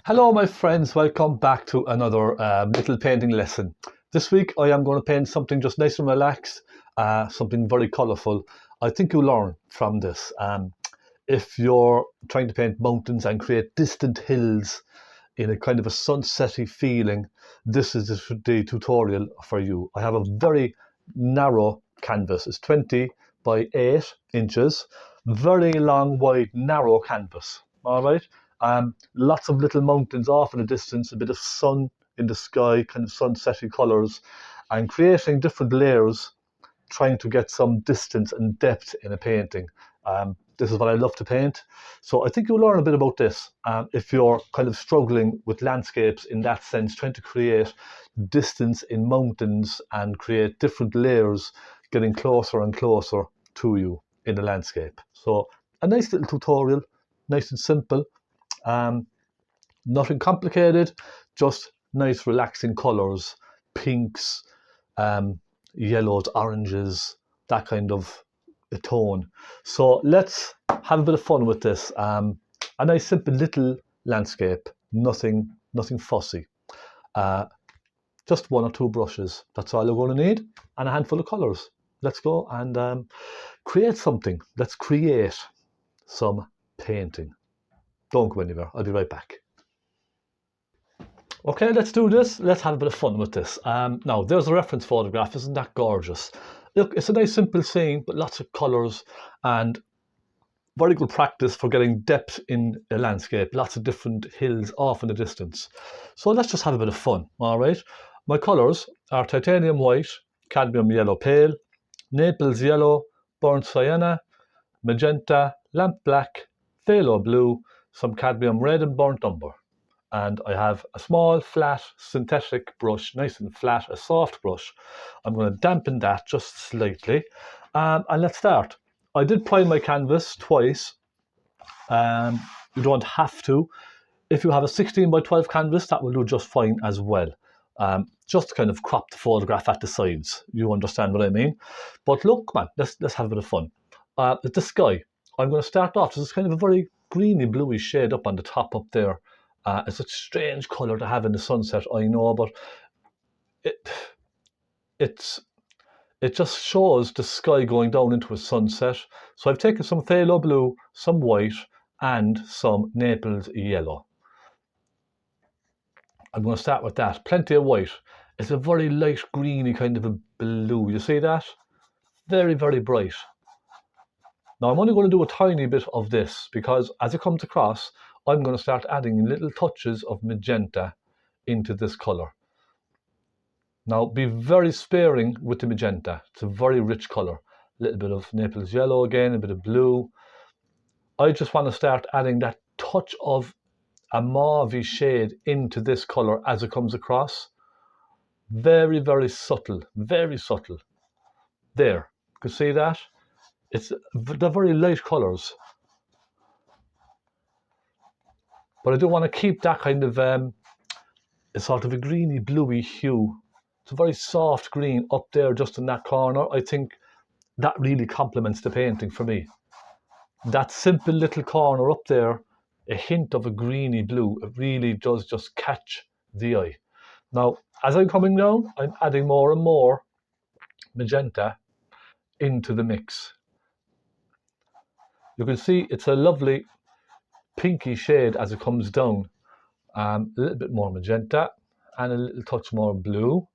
Hello my friends, welcome back to another little painting lesson. This week I am going to paint something just nice and relaxed, something very colourful. I think you'll learn from this. If you're trying to paint mountains and create distant hills in a kind of a sunsetty feeling, this is the tutorial for you. I have a very narrow canvas. It's 20 by 8 inches, very long, wide, narrow canvas. All right. Lots of little mountains off in the distance, a bit of sun in the sky, kind of sunsetty colours, and creating different layers, trying to get some distance and depth in a painting. This is what I love to paint. So I think you'll learn a bit about this if you're kind of struggling with landscapes in that sense, trying to create distance in mountains and create different layers, getting closer and closer to you in the landscape. So a nice little tutorial, nice and simple. Nothing complicated, just nice relaxing colours, pinks, yellows, oranges, that kind of a tone. So let's have a bit of fun with this. A nice simple little landscape, nothing fussy. Just one or two brushes, that's all you're going to need, and a handful of colours. Let's go and create something. Let's create some painting. Don't go anywhere, I'll be right back. Okay, let's do this. Let's have a bit of fun with this. Now, there's a reference photograph. Isn't that gorgeous? Look, it's a nice simple scene, but lots of colours and very good practice for getting depth in a landscape. Lots of different hills off in the distance. So let's just have a bit of fun, all right? My colours are titanium white, cadmium yellow pale, Naples yellow, burnt sienna, magenta, lamp black, phaylo blue, some cadmium red and burnt umber. And I have a small, flat, synthetic brush, nice and flat, a soft brush. I'm going to dampen that just slightly. And let's start. I did prime my canvas twice. You don't have to. If you have a 16 by 12 canvas, that will do just fine as well. Just to kind of crop the photograph at the sides. You understand what I mean? But look, man, let's have a bit of fun. The sky. I'm going to start off. This is kind of a very greeny, bluey shade up on the top up there. It's a strange colour to have in the sunset, I know, but it just shows the sky going down into a sunset. So I've taken some phaylo blue, some white, and some Naples yellow. I'm going to start with that. Plenty of white. It's a very light greeny kind of a blue. You see that? Very, very bright. Now I'm only going to do a tiny bit of this because as it comes across, I'm going to start adding little touches of magenta into this colour. Now be very sparing with the magenta. It's a very rich colour. A little bit of Naples yellow again, a bit of blue. I just want to start adding that touch of a mauve shade into this colour as it comes across. Very, very subtle, very subtle. There, you can see that? They're very light colours. But I do want to keep that kind of a sort of a greeny, bluey hue. It's a very soft green up there just in that corner. I think that really complements the painting for me. That simple little corner up there, a hint of a greeny blue, it really does just catch the eye. Now, as I'm coming down, I'm adding more and more magenta into the mix. You can see it's a lovely pinky shade as it comes down. A little bit more magenta and a little touch more blue.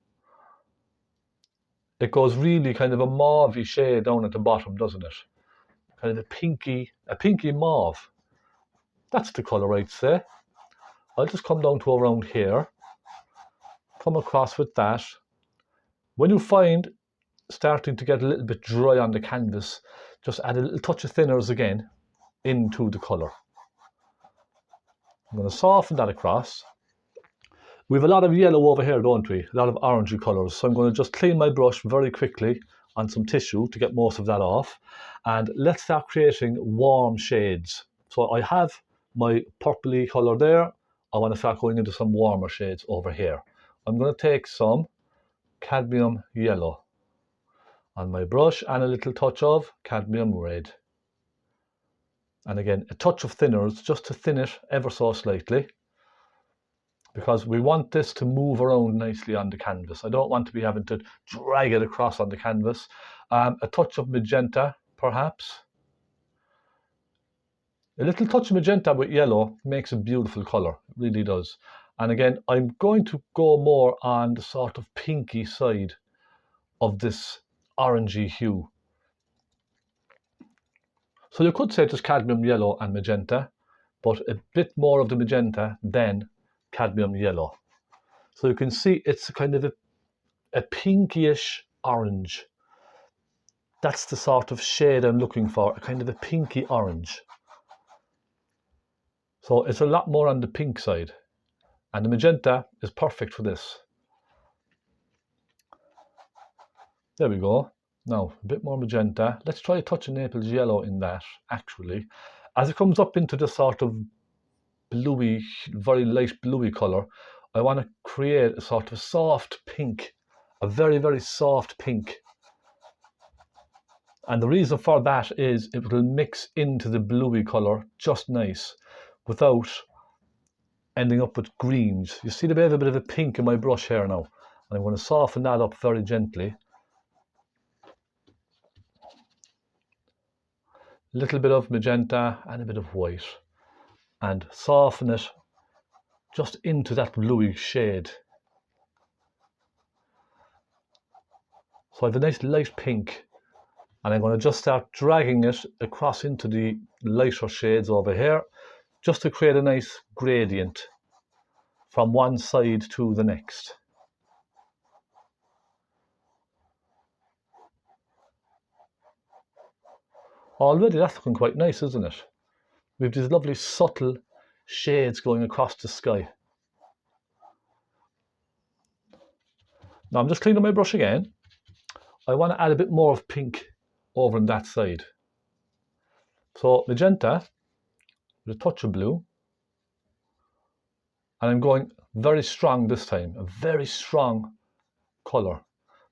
It goes really kind of a mauvey shade down at the bottom, doesn't it? Kind of a pinky mauve. That's the colour I'd say. I'll just come down to around here. Come across with that. When you find starting to get a little bit dry on the canvas, just add a little touch of thinners again into the colour. I'm going to soften that across. We have a lot of yellow over here, don't we? A lot of orangey colours. So I'm going to just clean my brush very quickly on some tissue to get most of that off. And let's start creating warm shades. So I have my purpley colour there. I want to start going into some warmer shades over here. I'm going to take some cadmium yellow on my brush and a little touch of cadmium red. And again, a touch of thinners just to thin it ever so slightly. because we want this to move around nicely on the canvas. I don't want to be having to drag it across on the canvas. A touch of magenta, perhaps. A little touch of magenta with yellow makes a beautiful colour, it really does. And again, I'm going to go more on the sort of pinky side of this orangey hue. So you could say it's cadmium yellow and magenta, but a bit more of the magenta than cadmium yellow. So you can see it's kind of a pinkyish orange. That's the sort of shade I'm looking for, a kind of a pinky orange. So it's a lot more on the pink side, and the magenta is perfect for this. There we go. Now, a bit more magenta. Let's try a touch of Naples yellow in that, actually. As it comes up into the sort of bluey, very light bluey colour, I want to create a sort of soft pink, a very, very soft pink. And the reason for that is it will mix into the bluey colour just nice without ending up with greens. You see, I have a bit of a pink in my brush here now, and I'm going to soften that up very gently. A little bit of magenta and a bit of white, and soften it just into that bluey shade. So I have a nice light pink, and I'm going to just start dragging it across into the lighter shades over here, just to create a nice gradient from one side to the next. Already that's looking quite nice, isn't it? We have these lovely subtle shades going across the sky. Now I'm just cleaning my brush again. I want to add a bit more of pink over on that side. So magenta with a touch of blue. And I'm going very strong this time, a very strong colour.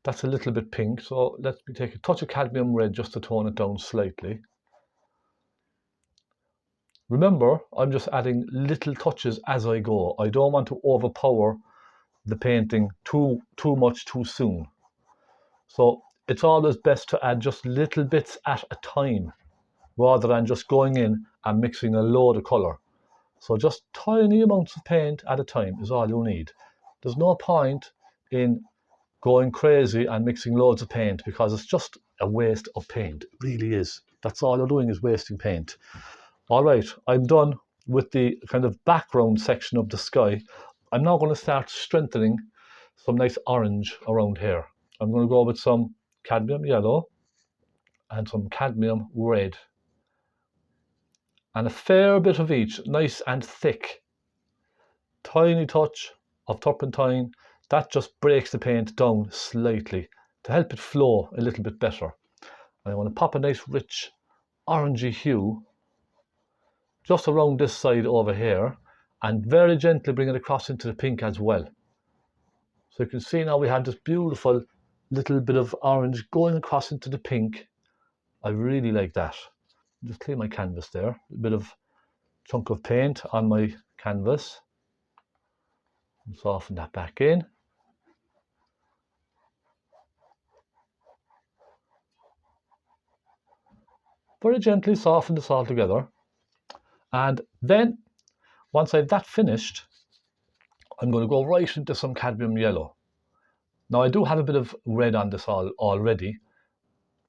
That's a little bit pink, so let me take a touch of cadmium red just to tone it down slightly. Remember, I'm just adding little touches as I go. I don't want to overpower the painting too much too soon. So it's always best to add just little bits at a time, rather than just going in and mixing a load of colour. So just tiny amounts of paint at a time is all you need. There's no point in going crazy and mixing loads of paint, because it's just a waste of paint. It really is. That's all you're doing, is wasting paint. All right, I'm done with the kind of background section of the sky. I'm now going to start strengthening some nice orange around here. I'm going to go with some cadmium yellow and some cadmium red, and a fair bit of each, nice and thick. Tiny touch of turpentine, that just breaks the paint down slightly to help it flow a little bit better. And I want to pop a nice rich orangey hue just around this side over here, and very gently bring it across into the pink as well. So you can see now we have this beautiful little bit of orange going across into the pink. I really like that. Just clean my canvas there, a bit of chunk of paint on my canvas. Soften that back in. Very gently soften this all together. And then, once I've that finished, I'm going to go right into some cadmium yellow. Now I do have a bit of red on this already,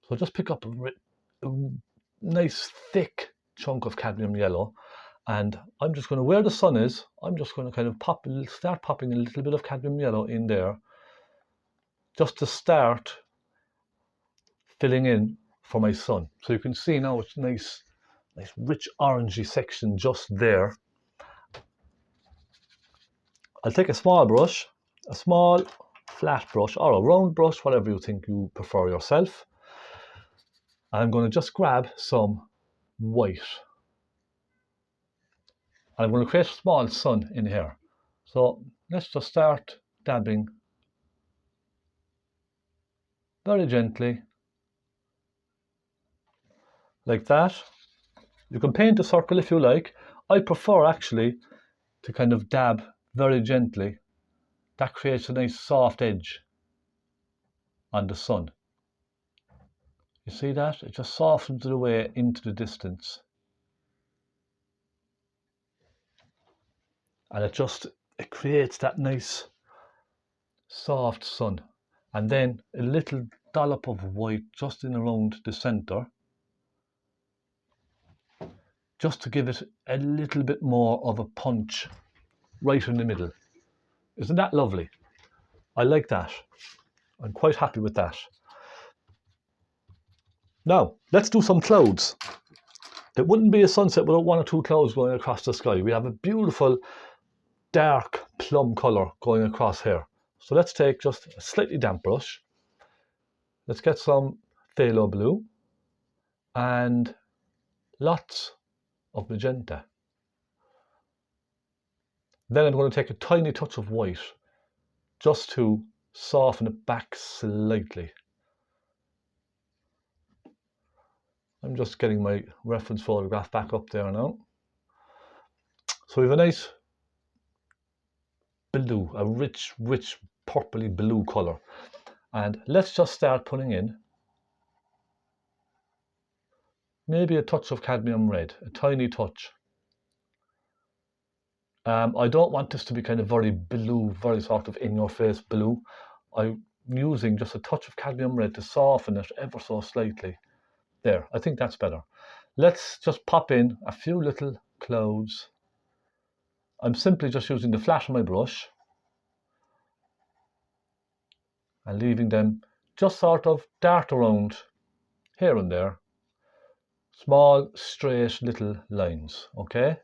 so just pick up a nice thick chunk of cadmium yellow, and I'm just going to, where the sun is, I'm just going to kind of start popping a little bit of cadmium yellow in there, just to start filling in for my sun. So you can see now it's nice rich orangey section just there. I'll take a small brush, a small flat brush or a round brush, whatever you think you prefer yourself. And I'm going to just grab some white. And I'm going to create a small sun in here. So let's just start dabbing very gently, like that. You can paint a circle if you like. I prefer actually to kind of dab very gently, that creates a nice soft edge on the sun. You see that? It just softens it away into the distance. And it creates that nice soft sun. And then a little dollop of white just in around the center, just to give it a little bit more of a punch right in the middle. Isn't that lovely? I like that. I'm quite happy with that. Now, let's do some clouds. It wouldn't be a sunset without one or two clouds going across the sky. We have a beautiful dark plum colour going across here. So let's take just a slightly damp brush. Let's get some phaylo blue and lots of magenta. Then I'm going to take a tiny touch of white just to soften it back slightly. I'm just getting my reference photograph back up there now. So we have a nice blue, a rich purpley blue colour. And let's just start putting in maybe a touch of cadmium red, a tiny touch. I don't want this to be kind of very blue, very sort of in-your-face blue. I'm using just a touch of cadmium red to soften it ever so slightly. There, I think that's better. Let's just pop in a few little clouds. I'm simply just using the flat of my brush and leaving them just sort of dart around here and there. Small, straight little lines, okay?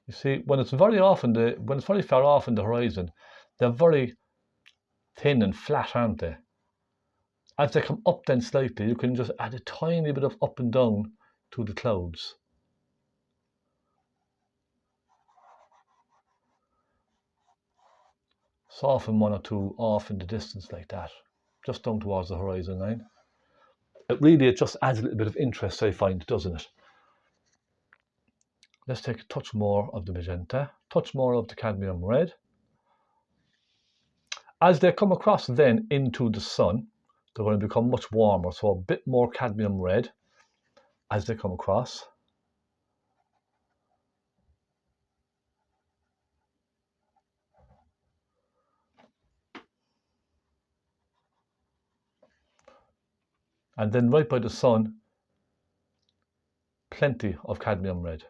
You see, when it's very far off in the horizon, they're very thin and flat, aren't they? As they come up then slightly, you can just add a tiny bit of up and down to the clouds. Soften one or two off in the distance like that, just down towards the horizon line. It just adds a little bit of interest, I find, doesn't it? Let's take a touch more of the magenta, touch more of the cadmium red. As they come across then into the sun, they're going to become much warmer, so a bit more cadmium red as they come across. And then right by the sun, plenty of cadmium red.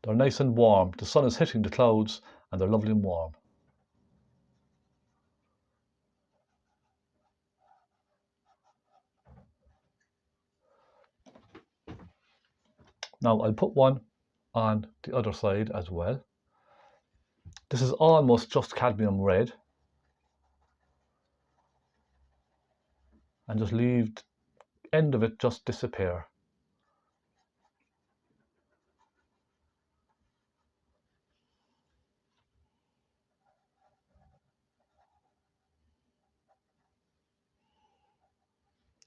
They're nice and warm. The sun is hitting the clouds and they're lovely and warm. Now I'll put one on the other side as well. This is almost just cadmium red. And just leave the end of it just disappear.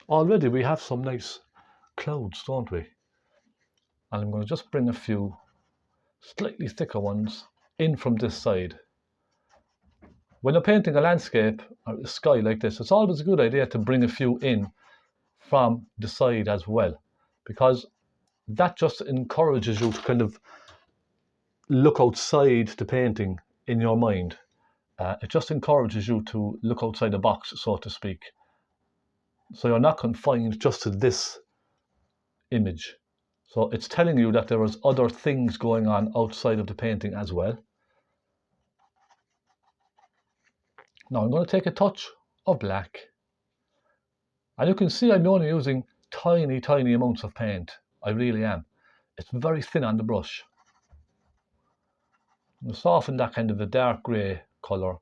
Already we have some nice clouds, don't we? And I'm going to just bring a few slightly thicker ones in from this side. When you're painting a landscape or a sky like this, it's always a good idea to bring a few in from the side as well, because that just encourages you to kind of look outside the painting in your mind. It just encourages you to look outside the box, so to speak. So you're not confined just to this image. So it's telling you that there is other things going on outside of the painting as well. Now I'm going to take a touch of black. And you can see I'm only using tiny amounts of paint. I really am. It's very thin on the brush. I'm going to soften that kind of a dark grey colour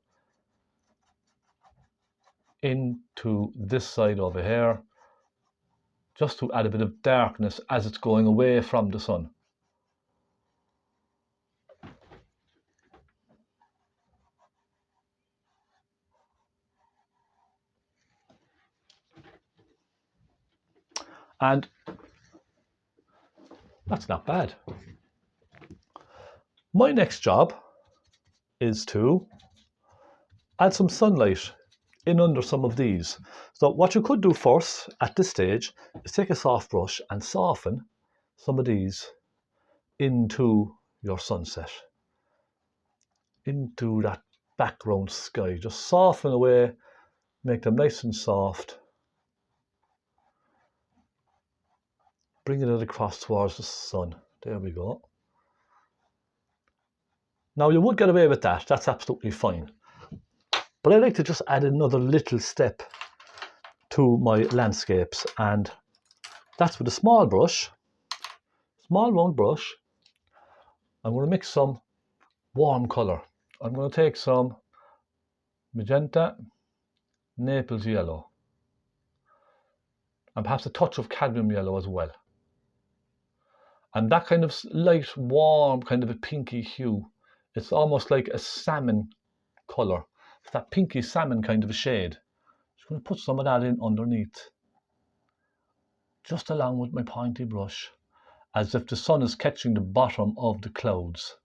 into this side over here, just to add a bit of darkness as it's going away from the sun. And that's not bad. My next job is to add some sunlight in under some of these. So what you could do first at this stage is take a soft brush and soften some of these into your sunset, into that background sky. Just soften away, make them nice and soft. Bringing it across towards the sun. There we go. Now you would get away with that, that's absolutely fine. But I like to just add another little step to my landscapes, and that's with a small brush, small round brush. I'm going to mix some warm colour. I'm going to take some magenta, Naples yellow, and perhaps a touch of cadmium yellow as well. And that kind of light, warm, kind of a pinky hue. It's almost like a salmon colour. It's that pinky salmon kind of a shade. Just going to put some of that in underneath. Just along with my pointy brush, as if the sun is catching the bottom of the clouds.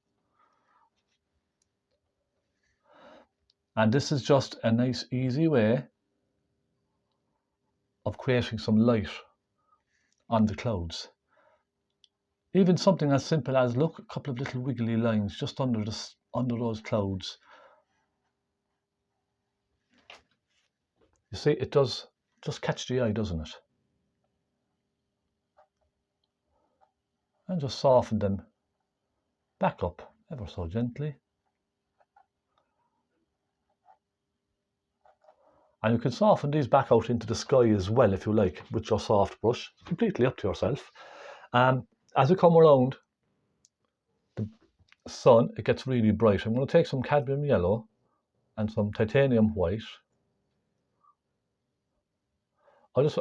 And this is just a nice, easy way of creating some light on the clouds. Even something as simple as, look, a couple of little wiggly lines just under those clouds. You see, it does just catch the eye, doesn't it? And just soften them back up ever so gently. And you can soften these back out into the sky as well if you like with your soft brush. It's completely up to yourself. As we come around the sun, it gets really bright. I'm going to take some cadmium yellow and some titanium white.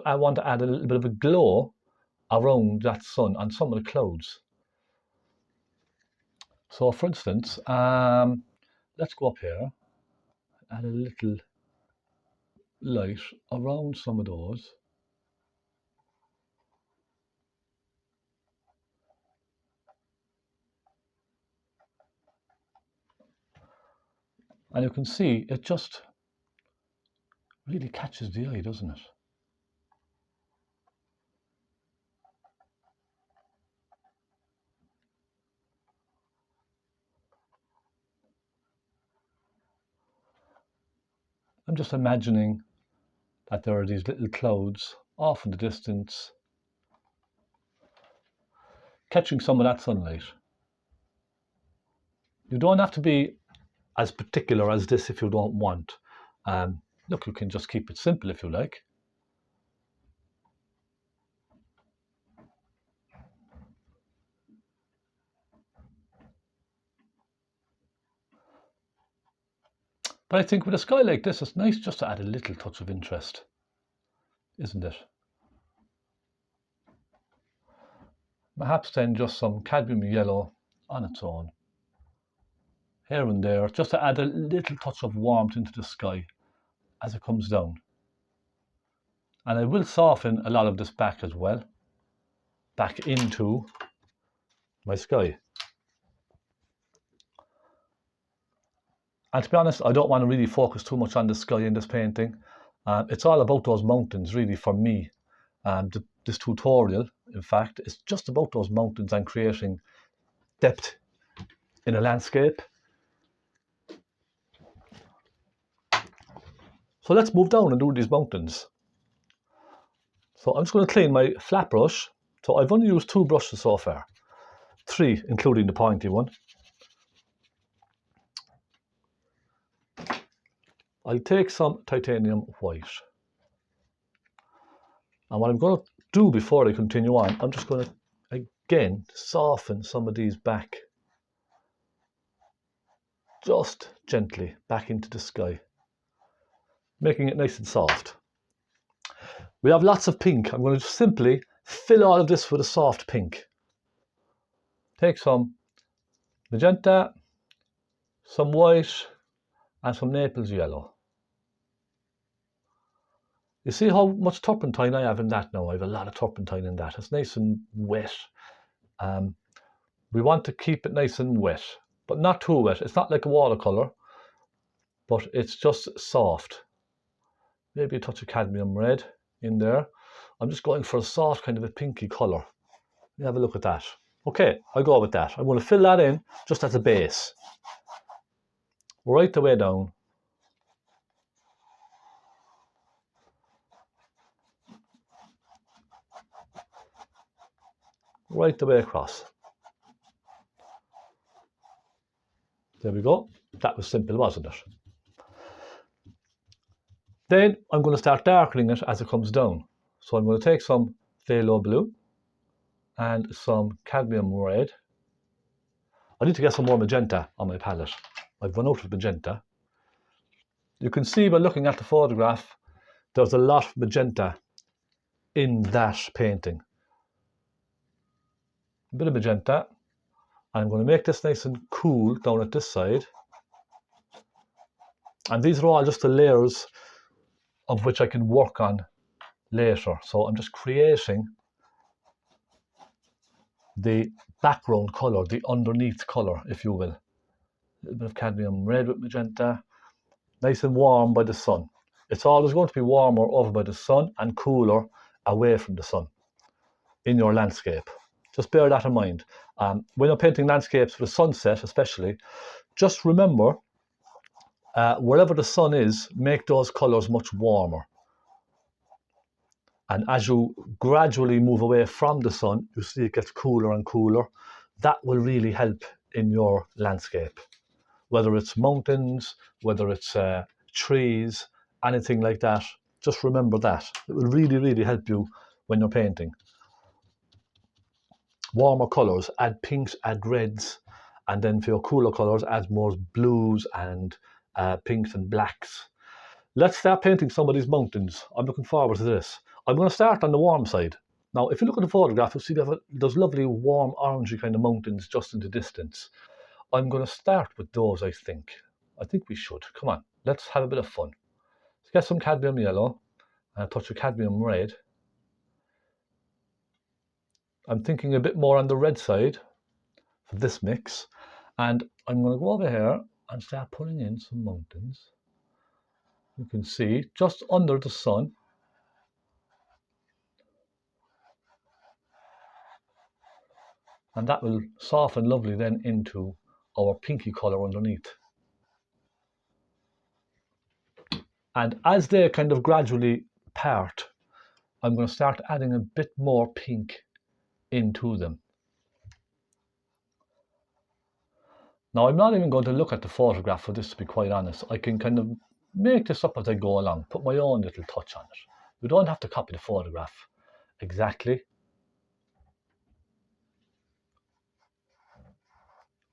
I want to add a little bit of a glow around that sun on some of the clouds. So for instance, let's go up here and add a little light around some of those. And you can see it just really catches the eye, doesn't it? I'm just imagining that there are these little clouds off in the distance, catching some of that sunlight. You don't have to be as particular as this if you don't want. Look, you can just keep it simple if you like. But I think with a sky like this, it's nice just to add a little touch of interest, isn't it? Perhaps then just some cadmium yellow on its own, here and there, just to add a little touch of warmth into the sky as it comes down. And I will soften a lot of this back as well, back into my sky. And to be honest, I don't want to really focus too much on the sky in this painting. It's all about those mountains, really, for me. This tutorial, in fact, is just about those mountains and creating depth in a landscape. So let's move down and do these mountains. So I'm just going to clean my flat brush. So I've only used 2 brushes so far, 3 including the pointy one. I'll take some titanium white. And what I'm going to do before I continue on, I'm just going to again soften some of these back, just gently back into the sky, making it nice and soft. We have lots of pink. I'm going to simply fill all of this with a soft pink. Take some magenta, some white, and some Naples yellow. You see how much turpentine I have in that now? I have a lot of turpentine in that. It's nice and wet. We want to keep it nice and wet. but not too wet. It's not like a watercolor, but it's just soft. Maybe a touch of cadmium red in there. I'm just going for a soft kind of a pinky color. Let me have a look at that. Okay, I'll go with that. I'm going to fill that in just as a base. Right the way down. Right the way across. There we go. That was simple, wasn't it? Then I'm going to start darkening it as it comes down. So I'm going to take some phaylo blue and some cadmium red. I need to get some more magenta on my palette. I've run out of magenta. You can see by looking at the photograph, there's a lot of magenta in that painting. A bit of magenta. I'm going to make this nice and cool down at this side. And these are all just the layers of which I can work on later. So I'm just creating the background color, the underneath color, if you will. A little bit of cadmium red with magenta. Nice and warm by the sun. It's always going to be warmer over by the sun and cooler away from the sun in your landscape. Just bear that in mind. When you're painting landscapes with a sunset especially, just remember wherever the sun is, make those colours much warmer. And as you gradually move away from the sun, you see it gets cooler and cooler. That will really help in your landscape. Whether it's mountains, whether it's trees, anything like that, just remember that. It will really, really help you when you're painting. Warmer colours, add pinks, add reds, and then for your cooler colours, add more blues and pinks and blacks. Let's start painting some of these mountains. I'm looking forward to this. I'm going to start on the warm side. Now, if you look at the photograph, you'll see there's lovely warm orangey kind of mountains just in the distance. I'm going to start with those, I think. I think we should. Come on, let's have a bit of fun. Let's get some cadmium yellow and a touch of cadmium red. I'm thinking a bit more on the red side for this mix. And I'm going to go over here and start putting in some mountains. You can see just under the sun. And that will soften lovely then into our pinky colour underneath. And as they kind of gradually part, I'm going to start adding a bit more pink into them. Now, I'm not even going to look at the photograph for this, to be quite honest. I can kind of make this up as I go along, put my own little touch on it. We don't have to copy the photograph exactly.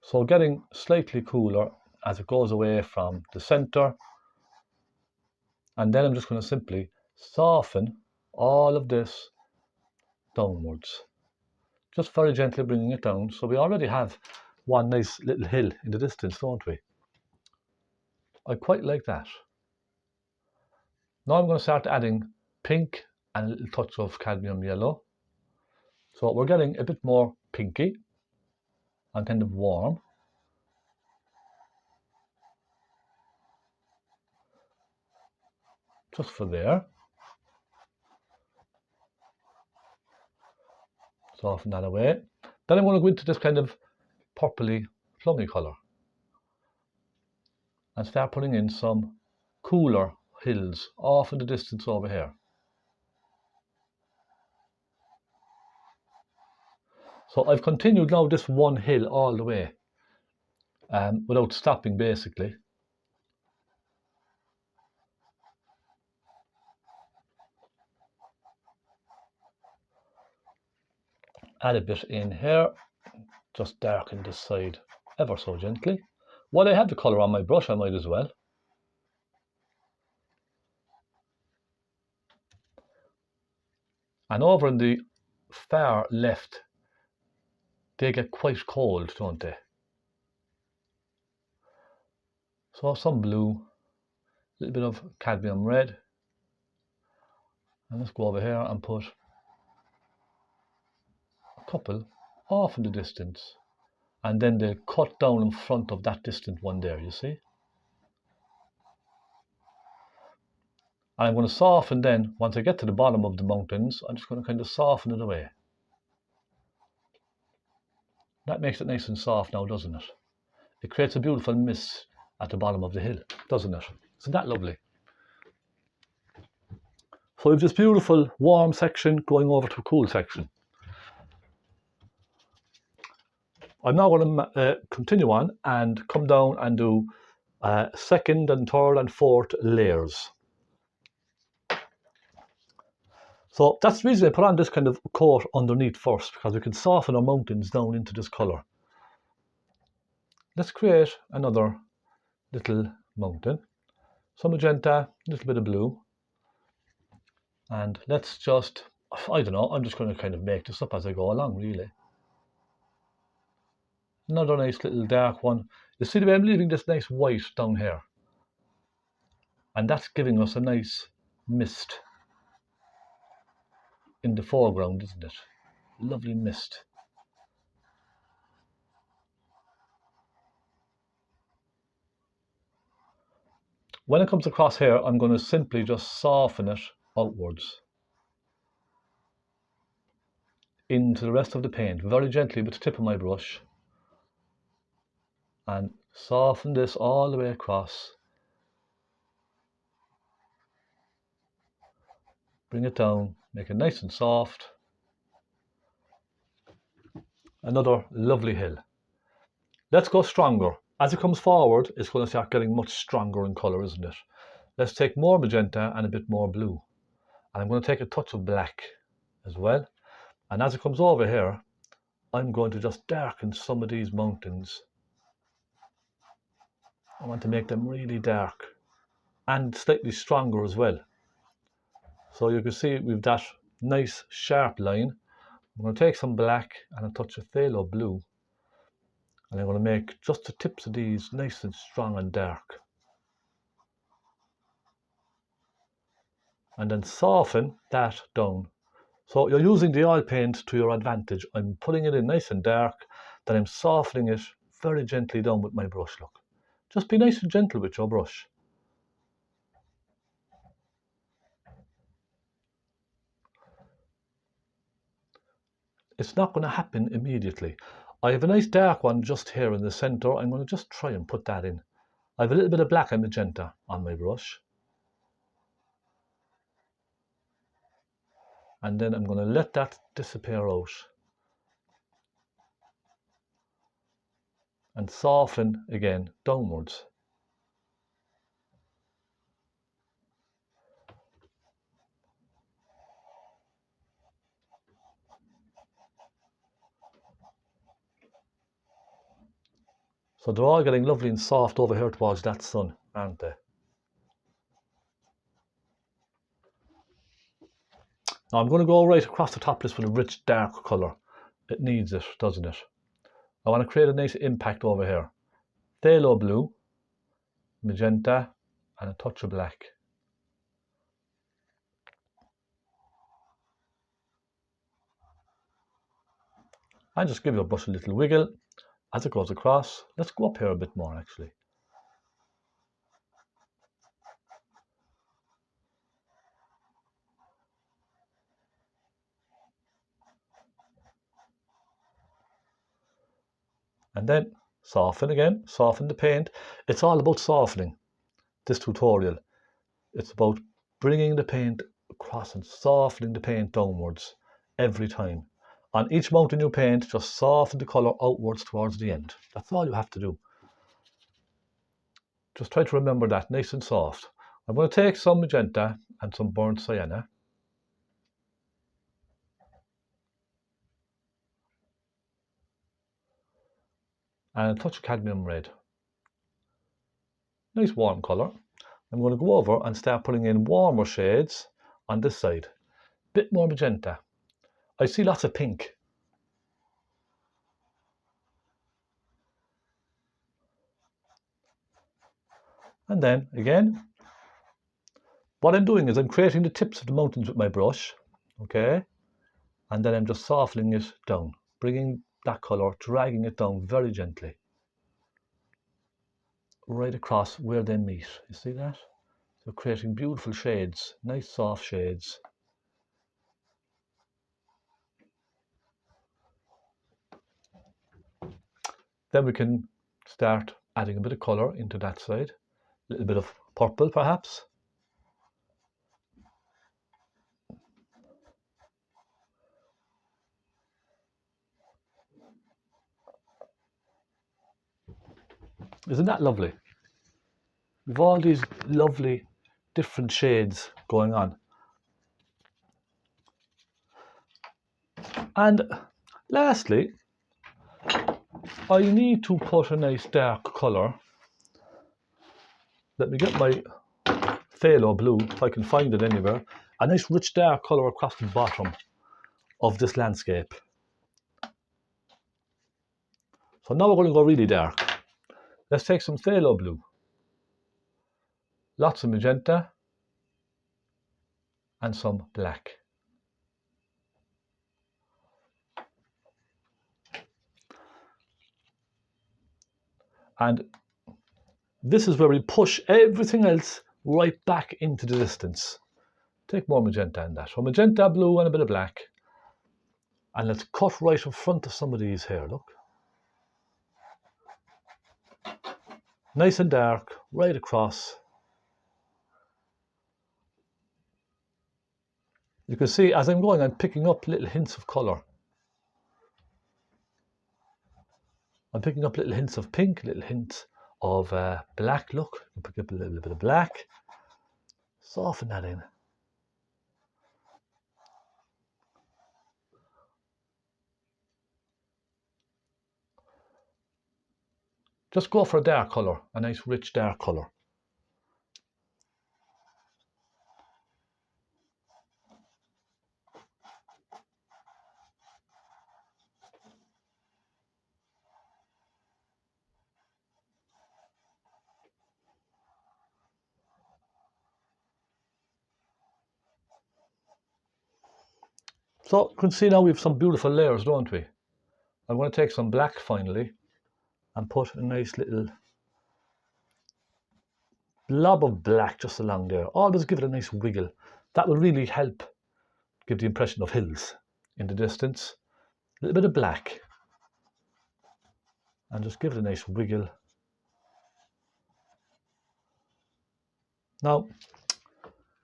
So getting slightly cooler as it goes away from the center. And then I'm just going to simply soften all of this downwards. Just very gently bringing it down. So we already have one nice little hill in the distance, don't we? I quite like that. Now I'm going to start adding pink and a little touch of cadmium yellow. So we're getting a bit more pinky and kind of warm. Just for there. Soften that away. Then I'm going to go into this kind of purpley, plummy colour and start putting in some cooler hills off in the distance over here. So I've continued now this one hill all the way without stopping basically. Add a bit in here, just darken this side ever so gently. While I have the colour on my brush, I might as well. And over in the far left, they get quite cold, don't they? So some blue, a little bit of cadmium red. And let's go over here and put a couple off in the distance. and then they'll cut down in front of that distant one there, you see. And I'm going to soften then, once I get to the bottom of the mountains, I'm just going to kind of soften it away. That makes it nice and soft now, doesn't it? It creates a beautiful mist at the bottom of the hill, doesn't it? Isn't that lovely? So we have this beautiful warm section going over to a cool section. I'm now going to continue on and come down and do second and third and fourth layers. So that's the reason I put on this kind of coat underneath first, because we can soften our mountains down into this colour. Let's create another little mountain. Some magenta, a little bit of blue. And let's just, I don't know, I'm just going to kind of make this up as I go along, really. Another nice little dark one. You see the way I'm leaving this nice white down here? And that's giving us a nice mist in the foreground, isn't it? Lovely mist. When it comes across here, I'm going to simply just soften it outwards into the rest of the paint, very gently with the tip of my brush, and soften this all the way across. Bring it down, make it nice and soft. Another lovely hill. Let's go stronger. As it comes forward, it's going to start getting much stronger in colour, isn't it? Let's take more magenta and a bit more blue. And I'm going to take a touch of black as well. And as it comes over here, I'm going to just darken some of these mountains. I want to make them really dark and slightly stronger as well. So you can see we've that nice sharp line. I'm going to take some black and a touch of phaylo blue. And I'm going to make just the tips of these nice and strong and dark. And then soften that down. So you're using the oil paint to your advantage. I'm putting it in nice and dark, then I'm softening it very gently down with my brush, look. Just be nice and gentle with your brush. It's not going to happen immediately. I have a nice dark one just here in the center. I'm going to just try and put that in. I have a little bit of black and magenta on my brush. And then I'm going to let that disappear out. And soften again downwards. So they're all getting lovely and soft over here towards that sun, aren't they? Now I'm going to go right across the top list with a rich dark colour. It needs it, doesn't it? I want to create a nice impact over here. Phaylo blue, magenta, and a touch of black. And just give your brush a little wiggle as it goes across. Let's go up here a bit more actually. And then soften again, soften the paint. It's all about softening, this tutorial. It's about bringing the paint across and softening the paint downwards every time. On each mountain you paint, just soften the colour outwards towards the end. That's all you have to do. Just try to remember that, nice and soft. I'm going to take some magenta and some burnt sienna. And a touch of cadmium red. Nice warm colour. I'm going to go over and start putting in warmer shades on this side. Bit more magenta. I see lots of pink. And then again, what I'm doing is I'm creating the tips of the mountains with my brush, okay? And then I'm just softening it down, bringing that colour, dragging it down very gently, right across where they meet. You see that? So creating beautiful shades, nice soft shades. Then we can start adding a bit of colour into that side, a little bit of purple perhaps. Isn't that lovely? We've all these lovely different shades going on. And lastly, I need to put a nice dark colour. Let me get my phaylo blue, if I can find it anywhere. A nice rich dark colour across the bottom of this landscape. So now we're going to go really dark. Let's take some phaylo blue. Lots of magenta. And some black. And this is where we push everything else right back into the distance. Take more magenta in that. So magenta, blue and a bit of black. And let's cut right in front of some of these here, look. Nice and dark, right across. You can see as I'm going, I'm picking up little hints of colour. I'm picking up little hints of pink, little hints of black, look. Pick up a little bit of black. Soften that in. Just go for a dark colour, a nice rich dark colour. So you can see now we have some beautiful layers, don't we? I'm going to take some black finally and put a nice little blob of black just along there. Always give it a nice wiggle. That will really help give the impression of hills in the distance. A little bit of black. And just give it a nice wiggle. Now,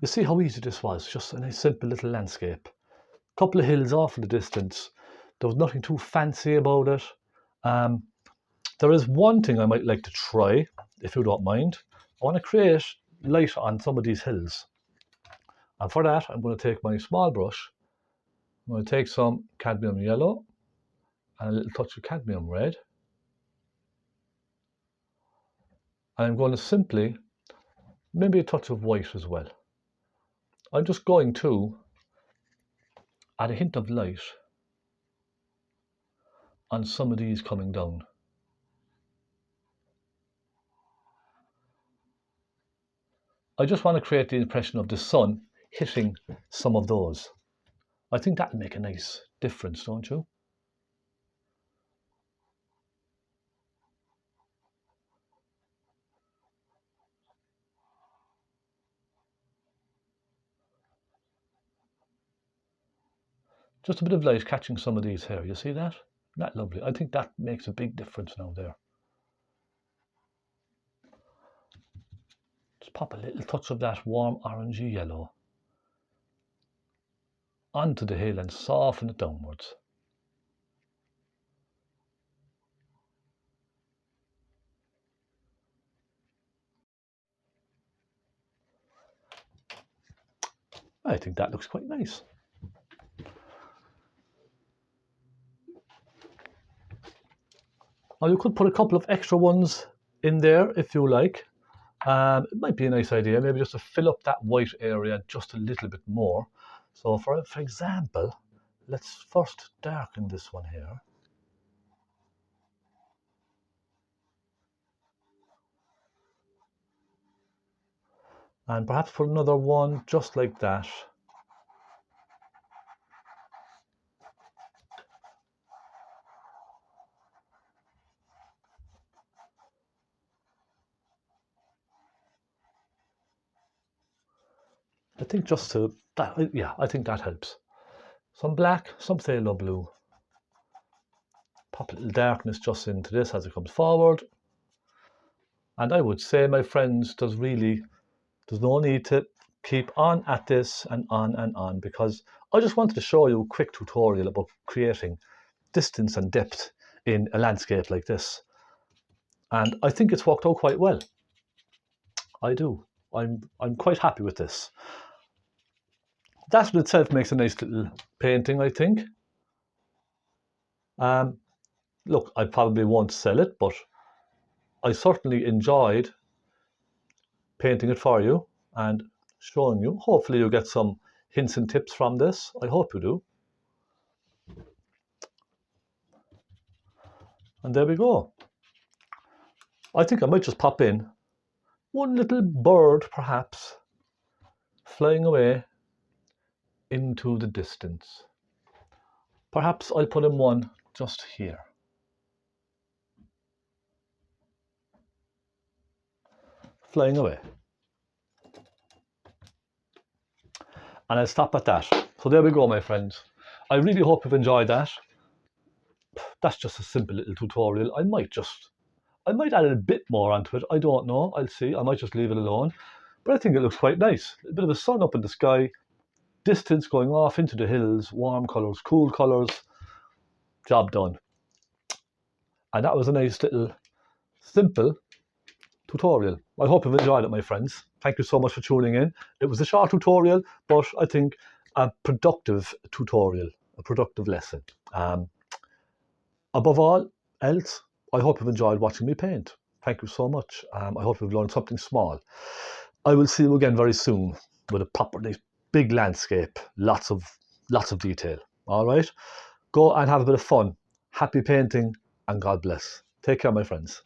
you see how easy this was. Just a nice simple little landscape. Couple of hills off in the distance. There was nothing too fancy about it. There is one thing I might like to try, if you don't mind. I want to create light on some of these hills. And for that, I'm going to take my small brush. I'm going to take some cadmium yellow and a little touch of cadmium red. And I'm going to simply, maybe a touch of white as well. I'm just going to add a hint of light on some of these coming down. I just want to create the impression of the sun hitting some of those. I think that would make a nice difference, don't you? Just a bit of light catching some of these here. You see that? Isn't that lovely? I think that makes a big difference now there. Just pop a little touch of that warm orangey yellow onto the hill and soften it downwards. I think that looks quite nice. Now you could put a couple of extra ones in there if you like. It might be a nice idea, maybe just to fill up that white area just a little bit more. So for example, let's first darken this one here. And perhaps put another one just like that. I think just to, that, yeah, I think that helps. Some black, some phthalo blue. Pop a little darkness just into this as it comes forward. And I would say, my friends, there's no need to keep on at this and on, because I just wanted to show you a quick tutorial about creating distance and depth in a landscape like this. And I think it's worked out quite well. I do. I'm quite happy with this. That in itself makes a nice little painting, I think. Look, I probably won't sell it, but I certainly enjoyed painting it for you and showing you. Hopefully you get some hints and tips from this. I hope you do. And there we go. I think I might just pop in one little bird, perhaps, flying away into the distance. Perhaps I'll put in one just here. Flying away. And I'll stop at that. So there we go, my friends. I really hope you've enjoyed that. That's just a simple little tutorial. I might add a bit more onto it. I don't know. I'll see. I might just leave it alone. But I think it looks quite nice. A bit of the sun up in the sky, distance going off into the hills, warm colours, cool colours. Job done. And that was a nice little simple tutorial. I hope you've enjoyed it, my friends. Thank you so much for tuning in. It was a short tutorial, but I think a productive tutorial, a productive lesson. Above all else, I hope you've enjoyed watching me paint. Thank you so much. I hope you've learned something small. I will see you again very soon with a proper big landscape, lots of detail. All right, go and have a bit of fun. Happy painting, and God bless. Take care, my friends.